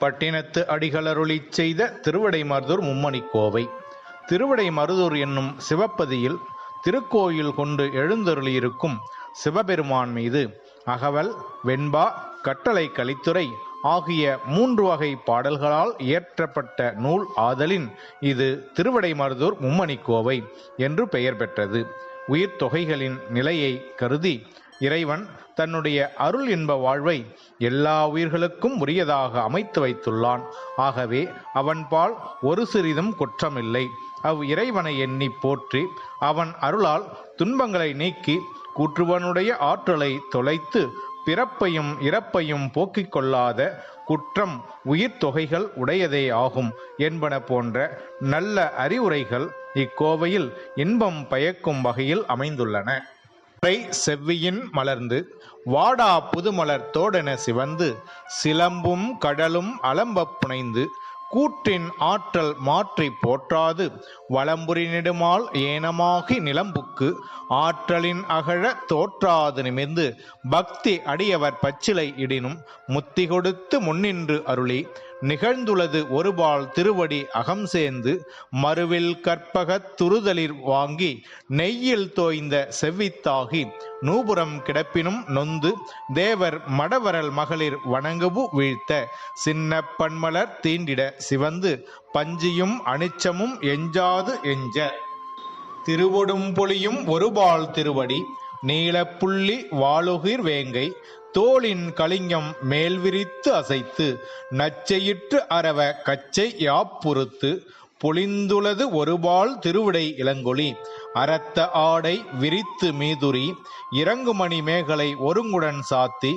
பட்டினத்து அடிகளருளிச் செய்த திருவிடைமருதூர் மும்மணிக்கோவை. திருவிடைமருதூர் என்னும் சிவப்பதியில் திருக்கோயில் கொண்டு எழுந்தருளியிருக்கும் சிவபெருமான் மீது அகவல், வெண்பா, கட்டளை, கலித்துறை ஆகிய 3 வகை பாடல்களால் இயற்றப்பட்ட நூல் ஆதலின் இது திருவிடைமருதூர் மும்மணிக்கோவை என்று பெயர் பெற்றது. உயிர் தொகைகளின் நிலையை கருதி இறைவன் தன்னுடைய அருள் இன்ப வாழ்வை எல்லா உயிர்களுக்கும் உரியதாக அமைத்து வைத்துள்ளான். ஆகவே அவன்பால் ஒரு சிறிதும் குற்றமில்லை. இறைவனை எண்ணி போற்றி அவன் அருளால் துன்பங்களை நீக்கி கூற்றுவனுடைய ஆற்றலை தொலைத்து பிறப்பையும் இறப்பையும் போக்கிக் கொள்ளாத குற்றம் உயிர் தொகைகள் உடையதே ஆகும் என்பன போன்ற நல்ல அறிவுரைகள் இக்கோவையில் இன்பம் பயக்கும் வகையில் அமைந்துள்ளன. செவ்வியின் மலர்ந்து வாடா புதுமலர் தோடென சிவந்து சிலம்பும் கடலும் அலம்பப் புனைந்து கூற்றின் ஆற்றல் மாற்றி போற்றாது வலம்புரி நெடுமால் ஏனமாகி நிலம்புக்கு ஆற்றலின் அகழ தோற்றாது நிமிர்ந்து பக்தி அடியவர் பச்சிலை இடினும் முத்தி கொடுத்து முன்னின்று அருளி நிகழ்ந்துள்ளது ஒருபால் திருவடி அகம் சேர்ந்து மறுவில் கற்பகத் துறுதலிர் வாங்கி நெய்யில் தோய்ந்த செவ்வித்தாகி நூபுரம் கிடப்பினும் நொந்து தேவர் மடவரல் மகளிர் வணங்குவு வீழ்த்த சின்ன பன்மலர் தீண்டிட சிவந்து பஞ்சியும் அனிச்சமும் எஞ்சாது எஞ்ச திருவொடும் பொலியும் ஒருபால் திருவடி நீலப்புள்ளி வாளுகிர் வேங்கை தோளின் கலிங்கம் மேல் விரித்து அசைத்து நச்சையிற்று அரவ கச்சை யாப்புறுத்து பொலிந்துளது ஒருபால் திருவிடை இளங்கொளி அரத்த ஆடை விரித்து மீதுரி இறங்குமணி மேகலை ஒருங்குடன் சாத்தி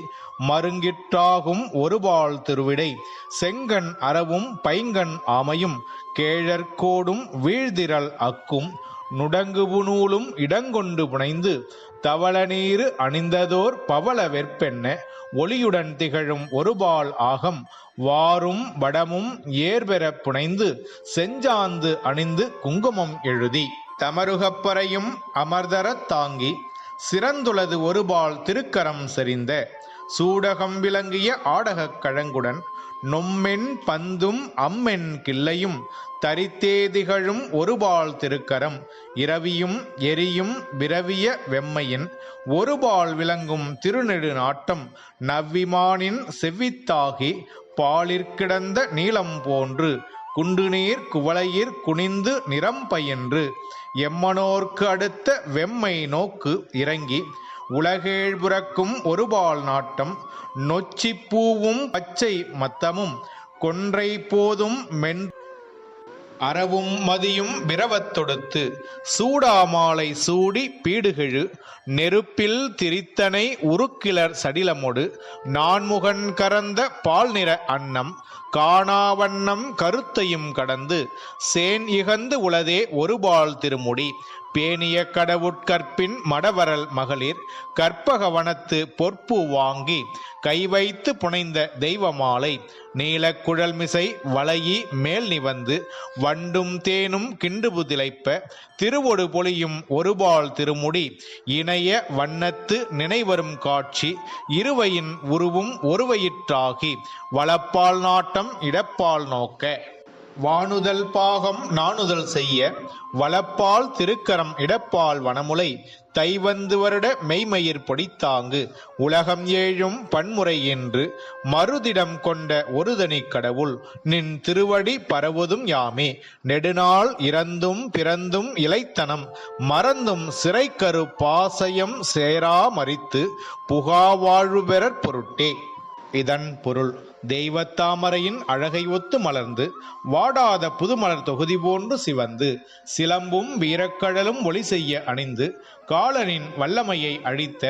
மருங்கிற்றாகும் ஒருபால் திருவிடை செங்கண் அறவும் பைங்கண் ஆமையும் கேழற்கோடும் வீழ்திரள் அக்கும் நுடங்குபு நூலும் இடங்கொண்டு புனைந்து தவள நீரு அணிந்ததோர் பவள வெற்பென்ன ஒளியுடன் திகழும் ஒருபால் ஆகம் வாரும் வடமும் ஏர்பெற புனைந்து செஞ்சாந்து அணிந்து குங்குமம் எழுதி தமருகப்பறையும் அமர்தரத் தாங்கி சிறந்துளது ஒருபால் திருக்கரம் செறிந்த சூடகம் விளங்கிய ஆடகக் கழங்குடன் நொம்மென் பந்தும் அம்மென் கிள்ளையும் தரித்தே திகழும் ஒருபால் திருக்கரம் இரவியும் எரியும் விரவிய வெம்மையின் ஒருபால் விளங்கும் திருநெடு நாட்டம் நவ்விமானின் செவ்வித்தாகி பாலிற்கிடந்த நீளம் போன்று குண்டுநீர் குவளையிற் குனிந்து நிறம் பயின்று எம்மனோர்க்கு அடுத்த வெம்மை நோக்கு இறங்கி உலகேழ் புறக்கும் ஒருபால் நாட்டம் நொச்சிப்பூவும் பச்சை மத்தமும் கொன்றை போதும் மென் அறவும் மதியும் விரவத் தொடுத்து சூடாமாலை சூடி பீடுகிழு நெருப்பில் திரித்தனை உருக்கிளர் சடிலமொடு நான்முகன் கரந்த பால் நிற அன்னம் காணாவண்ணம் கருத்தையும் கடந்து சேன் இகந்து உளதே ஒருபால் திருமுடி பேணிய கடவுட்கற்பின் மடவரல் மகளிர் கற்பக வனத்து பொற்பு வாங்கி கை வைத்து புனைந்த தெய்வமாலை நீலக்குழல் மிசை வளையி மேல் நிவந்து வண்டும் தேனும் கிண்டுபு திளைப்ப திருவொடு பொலியும் ஒருபால் திருமுடி இணைய வண்ணத்து நினைவரும் காட்சி இருவையின் உருவும் ஒருவயிற்றாகி வலப்பால் நாட்டம் இடப்பால் நோக்க வானுதல் பாகம் நாணுதல் செய்ய வலப்பால் திருக்கரம் இடப்பால் வனமுலை தைவந்து வருட மெய்மயிர் பொடித்தாங்கு உலகம் ஏழும் பன்முறை என்று மறுதிடம் கொண்ட ஒருதனி கடவுள் நின் திருவடி பரவுதும் யாமே நெடுநாள் இறந்தும் பிறந்தும் இலைத்தனம் மறந்தும் சிறைக்கரு பாசயம் சேரா மறித்து புகா வாழ்வு பெறற் பொருட்டே. இதன் பொருள் தெய்வத்தாமரையின் அழகை ஒத்து மலர்ந்து வாடாத புதுமலர் தொகுதி போன்று சிவந்து சிலம்பும் வீரக்கடலும் ஒளி செய்ய அணிந்து காலனின் வல்லமையை அழித்த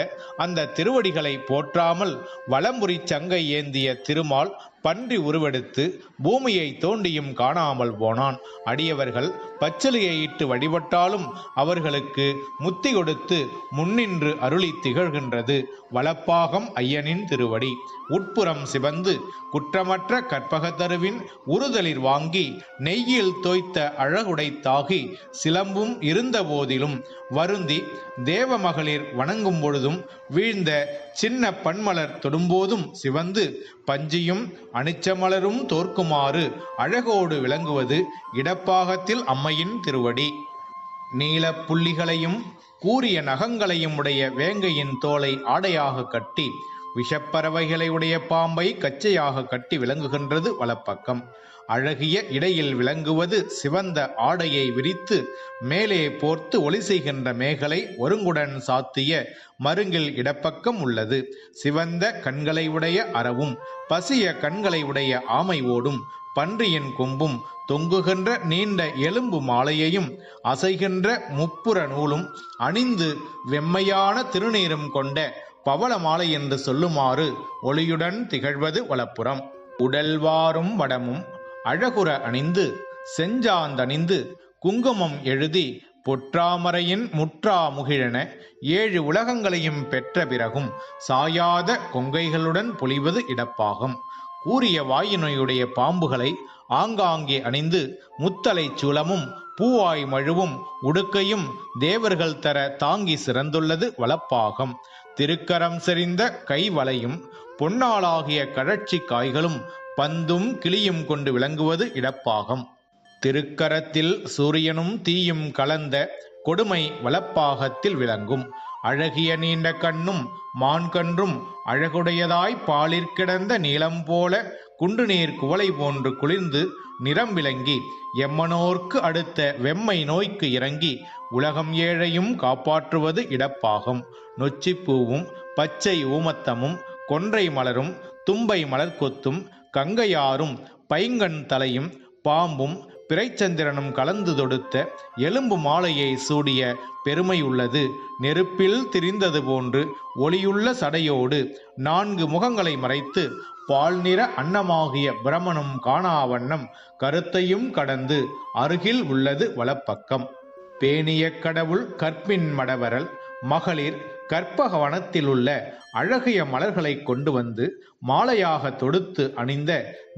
அந்த திருவடிகளை போற்றாமல் வலம்புரி சங்கை ஏந்திய திருமால் பன்றி உருவெடுத்து பூமியை தோண்டியும் காணாமல் போனான். அடியவர்கள் பச்சிலையை இட்டு வழிபட்டாலும் அவர்களுக்கு முத்தி கொடுத்து முன்னின்று அருளி திகழ்கின்றது வலப்பாகம் ஐயனின் திருவடி. உட்புறம் சிவந்து குற்றமற்ற கற்பகத்தருவின் உறுதலில் வாங்கி நெய்யில் தோய்த்த அழகுடைத்தாகி சிலம்பும் இருந்த போதிலும் வருந்தி தேவ மகளிர் வணங்கும் பொழுதும் வீழ்ந்த சின்ன பன்மலர் தொடும்போதும் சிவந்து பஞ்சியும் அனிச்சமலரும் தோற்குமாறு அழகோடு விளங்குவது இடப்பாகத்தில் அம்மையின் திருவடி. நீல புள்ளிகளையும் கூரிய நகங்களையும் உடைய வேங்கையின் தோலை ஆடையாக கட்டி விஷப்பறவைகளை உடைய பாம்பை கச்சையாக கட்டி விளங்குகின்றது வலப்பக்கம். அழகிய இடையில் விளங்குவது சிவந்த ஆடையை விரித்து மேலே போர்த்து ஒளி செய்கின்ற மேகலை ஒருங்குடன் சாத்திய மருங்கில் இடப்பக்கம் உள்ளது. சிவந்த கண்களை உடைய அரவும் பசிய கண்களை உடைய ஆமை ஓடும் பன்றியின் கொம்பும் தொங்குகின்ற நீண்ட எலும்பு மாலையையும் அசைகின்ற முப்புற நூலும் அணிந்து வெம்மையான திருநீரும் கொண்ட பவள மாலை என்று சொல்லுமாறு ஒளியுடன் திகழ்வது வலப்புறம். உடல்வாரும் வடமும் அழகுற அணிந்து செஞ்சாந்தணிந்து குங்குமம் எழுதி பொற்றாமரையின் முற்றா முகிழென 7 உலகங்களையும் பெற்ற பிறகும் சாயாத கொங்கைகளுடன் பொலிவது இடப்பாகம். கூரிய வாயினையுடைய பாம்புகளை ஆங்காங்கே அணிந்து முத்தலை சூலமும் பூவாய் மழுவும் உடுக்கையும் தேவர்கள் தர தாங்கி சிறந்துள்ளது வலப்பாகம். திருக்கரம் செறிந்த கைவளையும் பொன்னாளாகிய கழற்சி காய்களும் பந்தும் கிளியும் கொண்டு விளங்குவது இடப்பாகம். திருக்கரத்தில் சூரியனும் தீயும் கலந்த கொடுமை வலப்பாகத்தில் விளங்கும். அழகிய நீண்ட கண்ணும் மான்கன்றும் அழகுடையதாய் பாலிற்கிடந்த நீளம் போல குண்டுநீர் குவளை போன்று குளிர்ந்து நிறம் விளங்கி எம்மனோர்க்கு அடுத்த வெம்மை நோய்க்கு இறங்கி உலகம் ஏழையும் காப்பாற்றுவது இடப்பாகம். நொச்சிப்பூவும் பச்சை ஊமத்தமும் கொன்றை மலரும் தும்பை மலர்கொத்தும் கங்கையாரும் பைங்கண் தலையும் பாம்பும் பிறைச்சந்திரனும் கலந்து தொடுத்த எலும்பு மாலையை சூடிய பெருமை உள்ளது. நெருப்பில் திரிந்தது போன்று ஒளியுள்ள சடையோடு 4 முகங்களை மறைத்து பால் நிற அன்னமாகிய பிரமனும் காணாவண்ணம் கருத்தையும் கடந்து அருகில் உள்ளது வலப்பக்கம். பேணிய கடவுள் கற்பின் மடவரல் மகளிர் கற்பக வனத்தில் உள்ள அழகிய மலர்களை கொண்டு வந்து மாலையாக தொடுத்து அணிந்த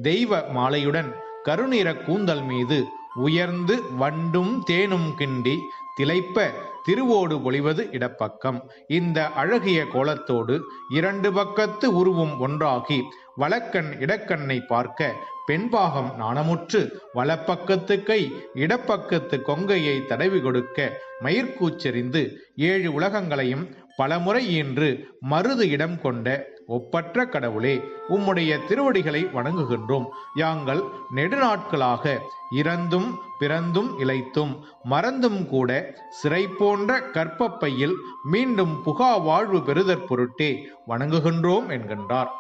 தெய்வ மாலையுடன் கருநிற கூந்தல் மீது உயர்ந்து வண்டும் தேனும் கிண்டி திளைப்ப திருவோடு பொலிவது இடப்பக்கம். இந்த அழகிய கோலத்தோடு 2 பக்கத்து உருவும் ஒன்றாகி வலக்கண் இடக்கண்ணை பார்க்க பெண்பாகம் நாணமுற்று வலப்பக்கத்து கை இடப்பக்கத்து கொங்கையை தடவி கொடுக்க மயிர்கூச்செறிந்து 7 உலகங்களையும் பலமுறை ஈன்று மருது இடம் கொண்ட ஒப்பற்ற கடவுளே, உம்முடைய திருவடிகளை வணங்குகின்றோம். யாங்கள் நெடுநாட்களாக இறந்தும் பிறந்தும் இளைத்தும் மறந்தும் கூட சிறை போன்ற கற்பப்பையில் மீண்டும் புகா வாழ்வு பெறுதற் பொருட்டே வணங்குகின்றோம் என்கின்றார்.